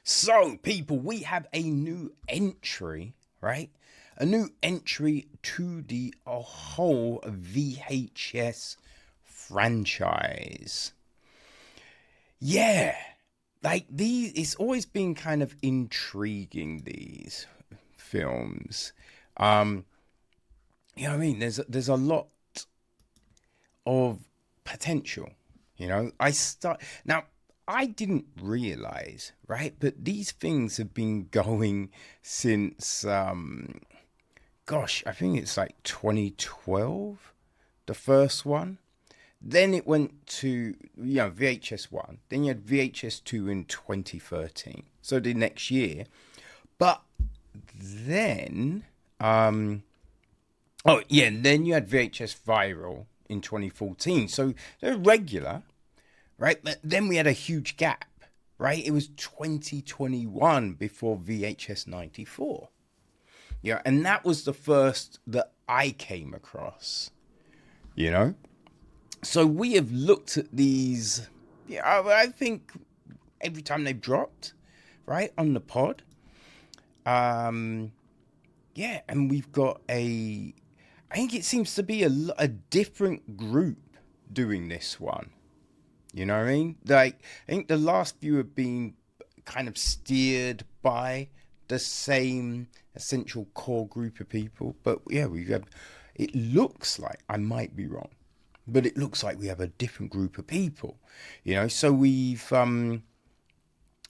So, people, we have a new entry, right? A new entry to the whole VHS franchise. Yeah, like these, it's always been kind of intriguing, these films. Um, you know what I mean? There's a lot of potential. Now. I didn't realize, right? But these things have been going since, gosh, I think it's like 2012, the first one. Then it went to, VHS 1. Then you had VHS 2 in 2013. So the next year. But then, oh, yeah, and then you had VHS Viral in 2014. So they're regular, right? But then we had a huge gap, right? It was 2021 before VHS 94. Yeah, and that was the first that I came across, you know? So we have looked at these, I think every time they've dropped, right, on the pod. Yeah, and we've got I think it seems to be a different group doing this one. You know what I mean? Like, I think the last few have been kind of steered by the same essential core group of people. But yeah, it looks like, I might be wrong, but it looks like we have a different group of people, So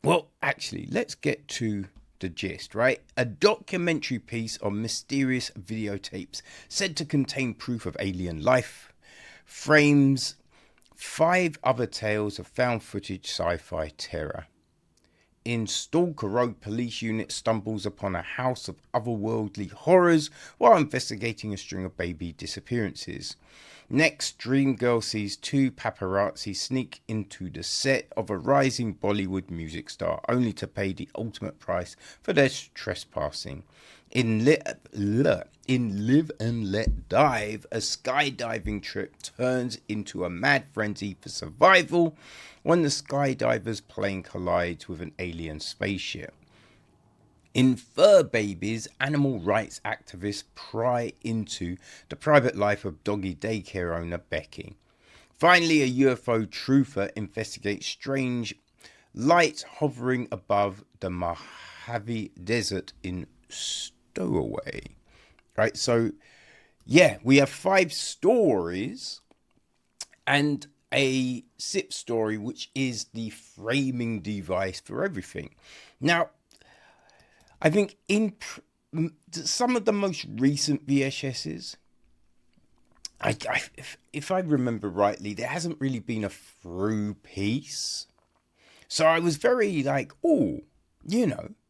well, actually, let's get to the gist, right? A documentary piece on mysterious videotapes said to contain proof of alien life frames 5 other tales of found footage sci-fi terror. In Stork, a rogue police unit stumbles upon a house of otherworldly horrors while investigating a string of baby disappearances. Next, Dreamgirl sees 2 paparazzi sneak into the set of a rising Bollywood music star, only to pay the ultimate price for their trespassing. In Live and Let Dive, a skydiving trip turns into a mad frenzy for survival when the skydiver's plane collides with an alien spaceship. In Fur Babies, animal rights activists pry into the private life of doggy daycare owner Becky. Finally, a UFO truther investigates strange lights hovering above the Mojave Desert in Stowaway. Right, so yeah, we have 5 stories and a 6th story, which is the framing device for everything. Now, I think in some of the most recent VHSs, if I remember rightly, there hasn't really been a through piece. So I was very like, oh,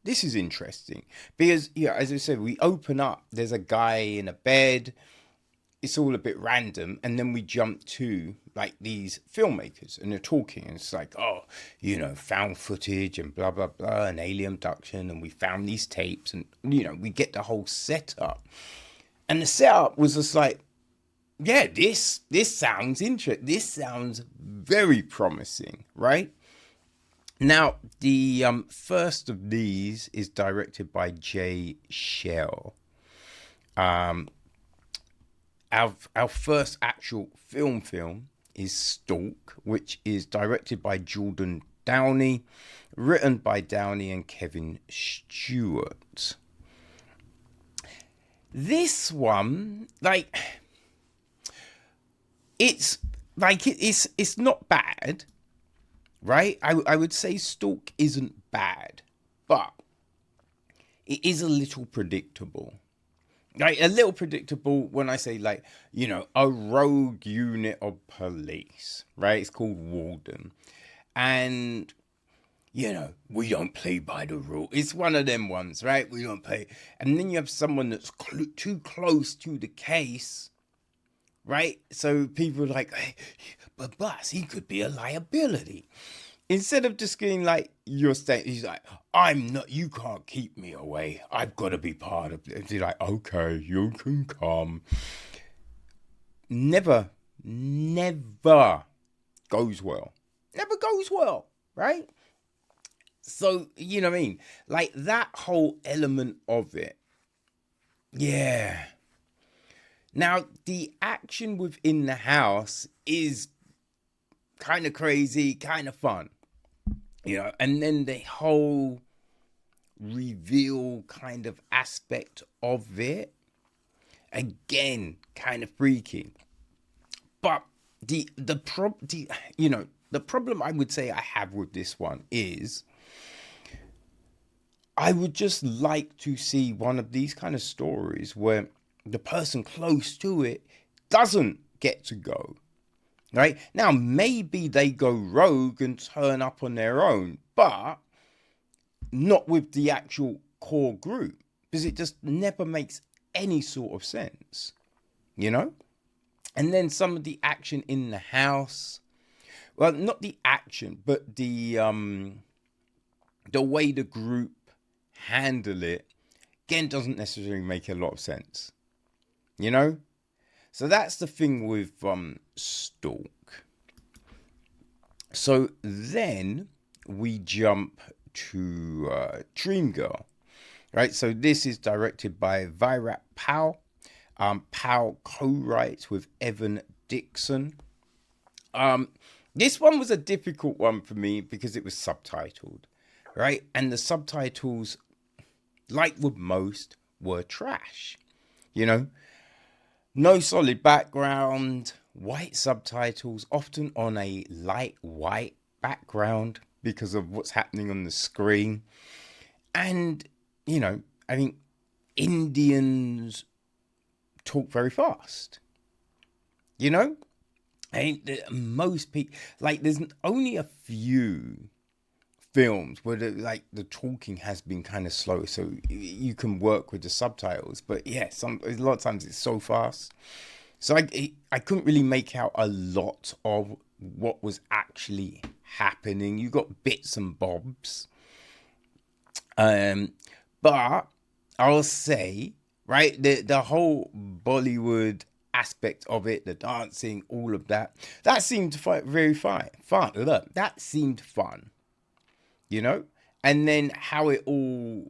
this is interesting. Because, as I said, we open up, there's a guy in a bed. It's all a bit random. And then we jump to, like, these filmmakers. And they're talking. And it's like, oh, found footage and blah, blah, blah. And alien abduction. And we found these tapes. And, we get the whole setup. And the setup was just like, yeah, this sounds interesting. This sounds very promising, right? Now, the first of these is directed by Cheel. Our first actual film is Stork, which is directed by Jordan Downey, written by Downey and Kevin Stewart. This one, it's not bad. Right? I would say Stork isn't bad, but it is a little predictable. Like, a little predictable when I say, a rogue unit of police, right? It's called Warden. And, we don't play by the rule. It's one of them ones, right? We don't play. And then you have someone that's too close to the case, right? So people are like, hey, but boss, he could be a liability. Instead of just getting like your state, he's like, I'm not, you can't keep me away. I've got to be part of it. He's like, okay, you can come. Never goes well. Never goes well, right? So, you know what I mean? Like that whole element of it. Yeah. Now, the action within the house is kind of crazy, kind of fun, and then the whole reveal kind of aspect of it, again, kind of freaky. But the problem I would say I have with this one is I would just like to see one of these kind of stories where the person close to it doesn't get to go. Right? Now, maybe they go rogue and turn up on their own, but not with the actual core group, because it just never makes any sort of sense, you know? And then some of the action in the house, well, not the action, but the way the group handle it, again, doesn't necessarily make a lot of sense, you know? So that's the thing with Stork. So then we jump to Dreamgirl, right? So this is directed by Virat Pal. Pal co-writes with Dickson. This one was a difficult one for me because it was subtitled, right? And the subtitles, like with most, were trash, you know? No solid background, white subtitles, often on a light white background because of what's happening on the screen. And, I think Indians talk very fast, most people, like, there's only a few films where the talking has been kind of slow, so you can work with the subtitles. But yeah, a lot of times it's so fast, so I couldn't really make out a lot of what was actually happening. You got bits and bobs, but I'll say, right, the whole Bollywood aspect of it, the dancing, all of that seemed very fun. Look, that seemed fun. And then how it all,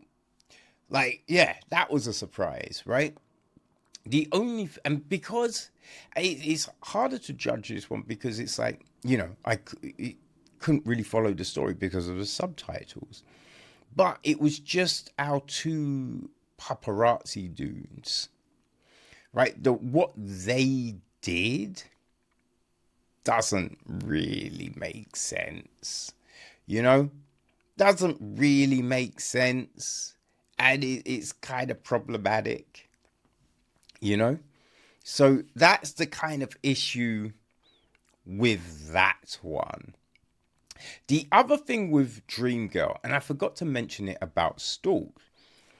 that was a surprise, right? And because it's harder to judge this one because it's like, it couldn't really follow the story because of the subtitles, but it was just our two paparazzi dudes, right? What they did doesn't really make sense, doesn't really make sense, and it's kind of problematic, so that's the kind of issue with that one. The other thing with Dreamgirl, and I forgot to mention it about Stork,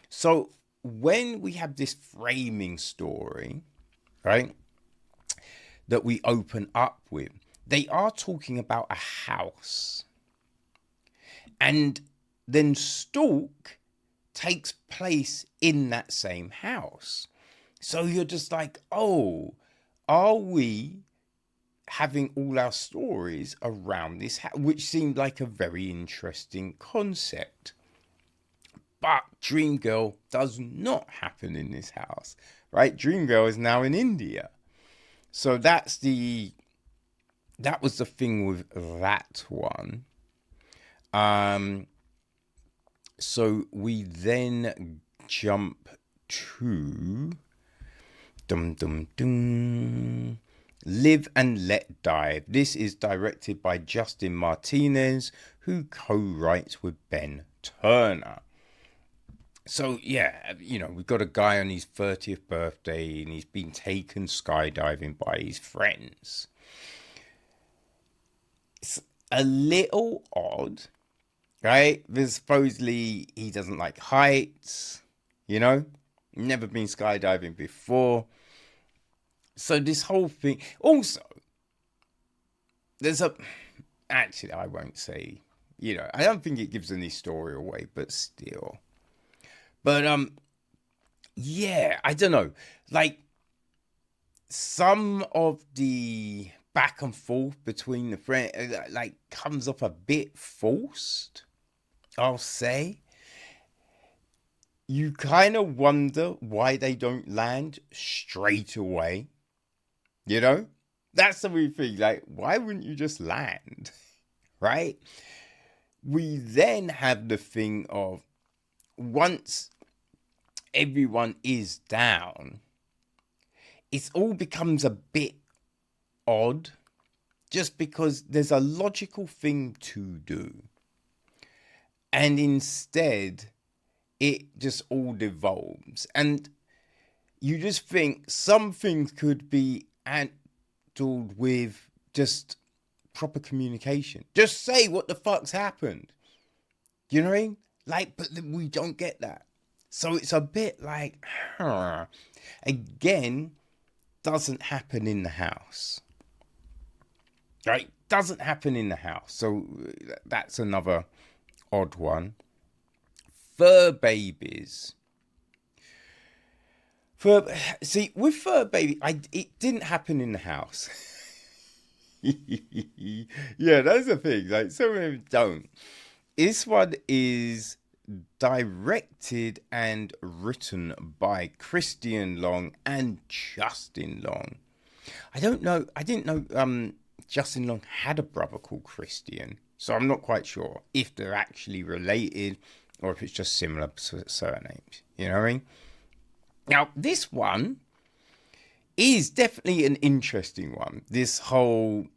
so when we have this framing story, right, that we open up with, they are talking about a house. And then Stork takes place in that same house. So you're just like, oh, are we having all our stories around this house? Which seemed like a very interesting concept. But Dreamgirl does not happen in this house, right? Dreamgirl is now in India. So that was the thing with that one. So we then jump to Live and Let Die. This is directed by Justin Martinez, who co-writes with Ben Turner. So yeah, we've got a guy on his 30th birthday and he's been taken skydiving by his friends. It's a little odd, right? Because supposedly he doesn't like heights, never been skydiving before. So this whole thing, also, actually, I won't say, I don't think it gives any story away, but still. But, yeah, I don't know. Like, some of the back and forth between the friends, comes off a bit forced, I'll say, you kind of wonder why they don't land straight away. You know? That's the weird thing. Like, why wouldn't you just land? Right? We then have the thing of, once everyone is down, it all becomes a bit odd, just because there's a logical thing to do. And instead, it just all devolves. And you just think some things could be handled with just proper communication. Just say what the fuck's happened. You know what I mean? Like, but we don't get that. So it's a bit like, again, doesn't happen in the house. Right? Doesn't happen in the house. So that's another odd one. Fur babies. See, with fur baby, it didn't happen in the house. Yeah, that's the thing. Like, some of them don't. This one is directed and written by Christian Long and Justin Long. I didn't know Justin Long had a brother called Christian, so I'm not quite sure if they're actually related or if it's just similar surnames. You know what I mean? Now, this one is definitely an interesting one. This whole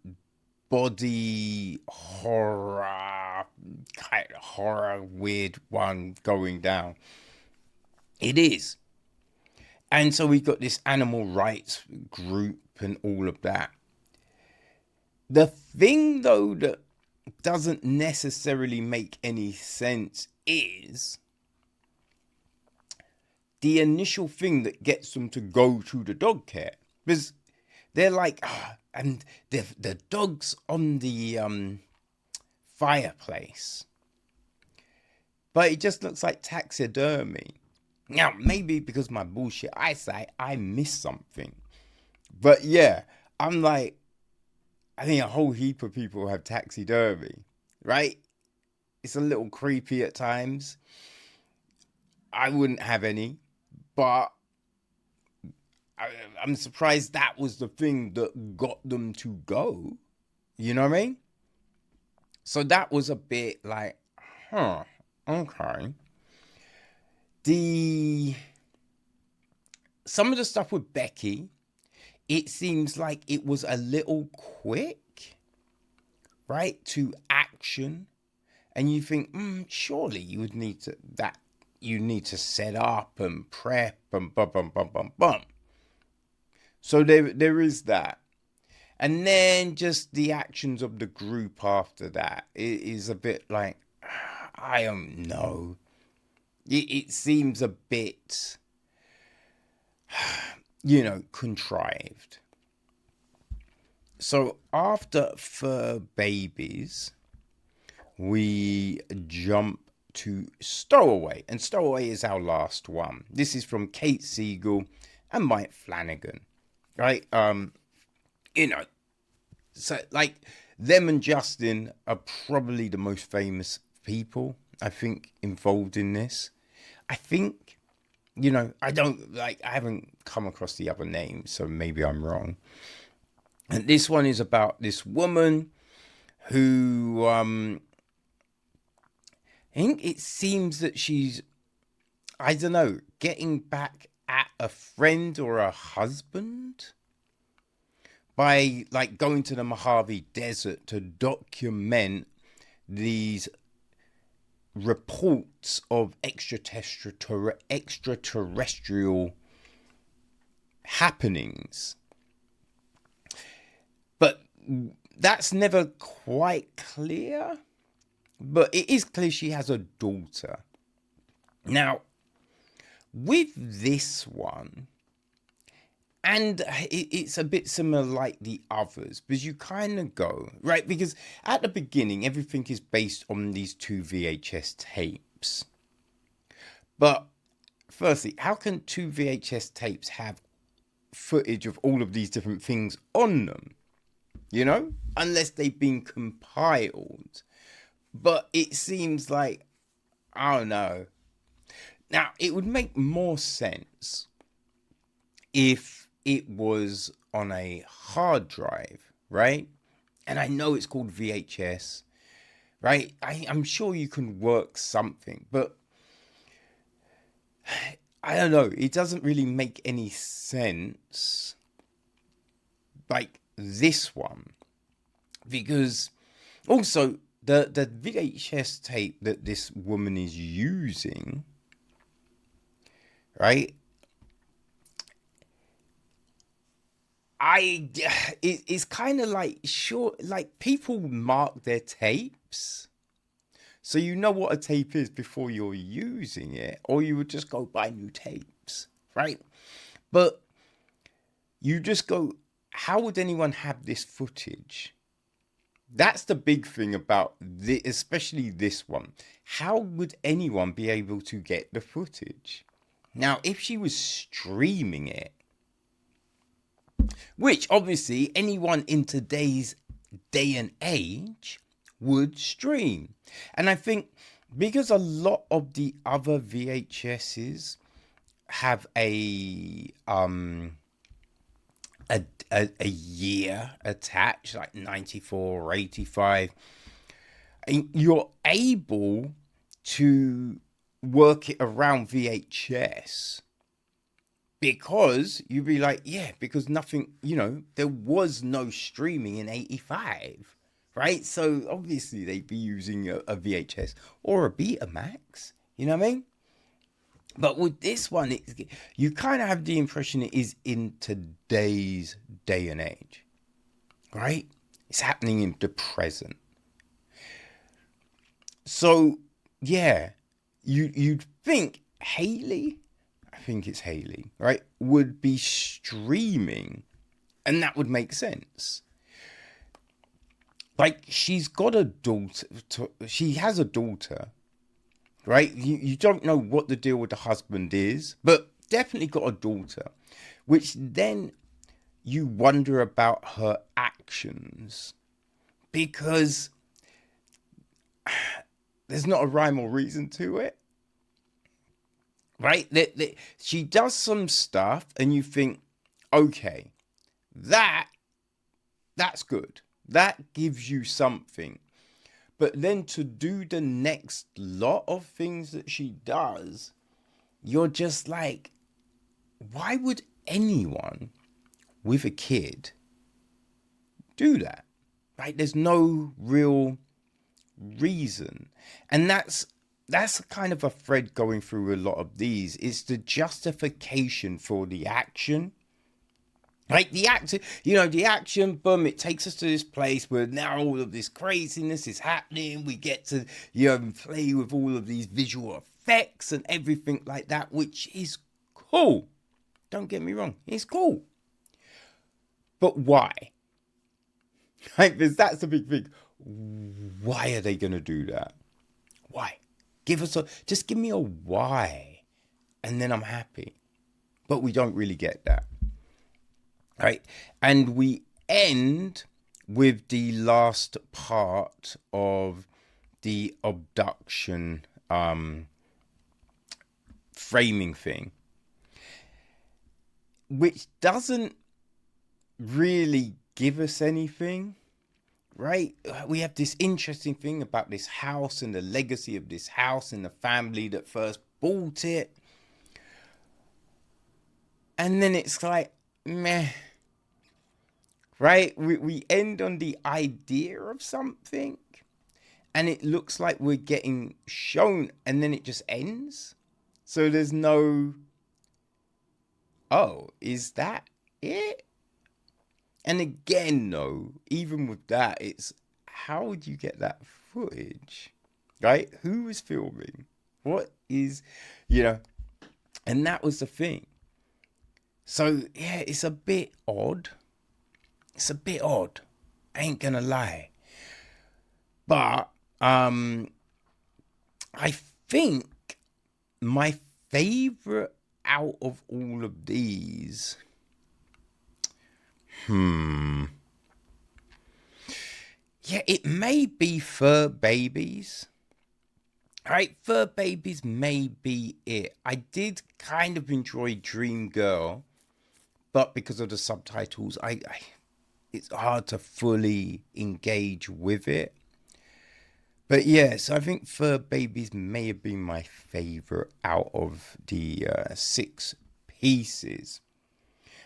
body horror, kind of horror, weird one going down. It is. And so we've got this animal rights group and all of that. The thing, though, that doesn't necessarily make any sense is the initial thing that gets them to go to the dog care. Because they're like, and the dog's on the fireplace. But it just looks like taxidermy. Now, maybe because my bullshit eyesight, I missed something. But yeah, I'm like, I think a whole heap of people have taxidermy, right? It's a little creepy at times. I wouldn't have any. But I'm surprised that was the thing that got them to go. You know what I mean? So that was a bit like, okay. Some of the stuff with Becky, it seems like it was a little quick, right, to action. And you think, surely you would need to set up and prep and bum. So there is that. And then just the actions of the group after that, it is a bit like, I don't know. It seems a bit, contrived. So after Fur Babies, we jump to Stowaway. And Stowaway is our last one. This is from Kate Siegel and Mike Flanagan. Right? So like them and Justin are probably the most famous people, I think, involved in this. I think, I haven't come across the other names, so maybe I'm wrong. And this one is about this woman who, I think it seems that she's, I don't know, getting back at a friend or a husband by like going to the Mojave desert to document these reports of extraterrestrial happenings. But that's never quite clear. But it is clear she has a daughter. Now, with this one, and it's a bit similar like the others, because you kind of go, right? Because at the beginning, everything is based on these 2 VHS tapes. But firstly, how can 2 VHS tapes have footage of all of these different things on them? Unless they've been compiled. But it seems like Oh no. Now, it would make more sense if it was on a hard drive, right? And I know it's called VHS, right? I'm sure you can work something, but I don't know. It doesn't really make any sense like this one, because also the VHS tape that this woman is using, right? It's kind of like, sure, like people mark their tapes, so you know what a tape is before you're using it, or you would just go buy new tapes, right? But you just go, how would anyone have this footage? That's the big thing about this, especially this one. How would anyone be able to get the footage? Now, if she was streaming it, which obviously anyone in today's day and age would stream. And I think because a lot of the other VHSs have a year attached, like 94 or 85, and you're able to work it around VHS, because you'd be like, yeah, because nothing, there was no streaming in 85, right? So obviously they'd be using a VHS or a Betamax, you know what I mean? But with this one, you kind of have the impression it is in today's day and age, right? It's happening in the present. So, yeah, you'd think Haley, I think it's Haley, right, would be streaming, and that would make sense. Like, she's got a daughter, she has a daughter, right? You don't know what the deal with the husband is, but definitely got a daughter, which then you wonder about her actions, because there's not a rhyme or reason to it, right? She does some stuff and you think, okay, that's good. That gives you something. But then to do the next lot of things that she does, you're just like, why would anyone with a kid do that? Right? There's no real reason. And that's kind of a thread going through a lot of these. It's the justification for the action. Like the action, boom, it takes us to this place where now all of this craziness is happening. We get to, play with all of these visual effects and everything like that, which is cool. Don't get me wrong, it's cool. But why? Like, that's the big thing. Why are they going to do that? Why? Just give me a why, and then I'm happy. But we don't really get that. Right? And we end with the last part of the abduction framing thing, which doesn't really give us anything, right? We have this interesting thing about this house and the legacy of this house and the family that first bought it. And then it's like, meh. Right? We end on the idea of something, and it looks like we're getting shown, and then it just ends. So there's no, oh, is that it? And again, no, even with that, it's, how would you get that footage? Right? Who was filming? What is, and that was the thing. So, yeah, it's a bit odd. It's a bit odd. I ain't gonna lie. But I think my favorite out of all of these, yeah, it may be Fur Babies. All right, Fur Babies may be it. I did kind of enjoy Dream Girl, but because of the subtitles, I it's hard to fully engage with it. But yes, I think Fur Babies may have been my favorite out of the six pieces.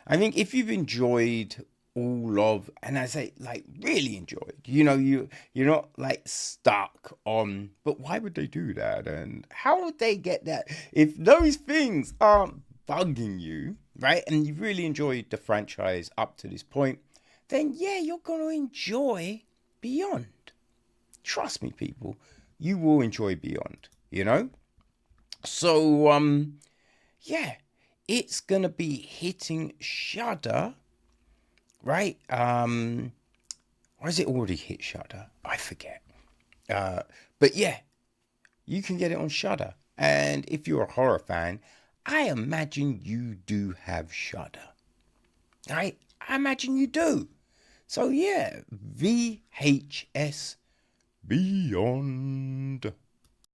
I think if you've enjoyed all of, and I say like really enjoyed, you're not like stuck on, but why would they do that? And how would they get that? If those things aren't bugging you, right? And you've really enjoyed the franchise up to this point, then yeah, you're gonna enjoy Beyond. Trust me, people, you will enjoy Beyond, So yeah, it's gonna be hitting Shudder, right? Or is it already hit Shudder? I forget. But yeah, you can get it on Shudder. And if you're a horror fan, I imagine you do have Shudder. Right? I imagine you do. So yeah, VHS Beyond.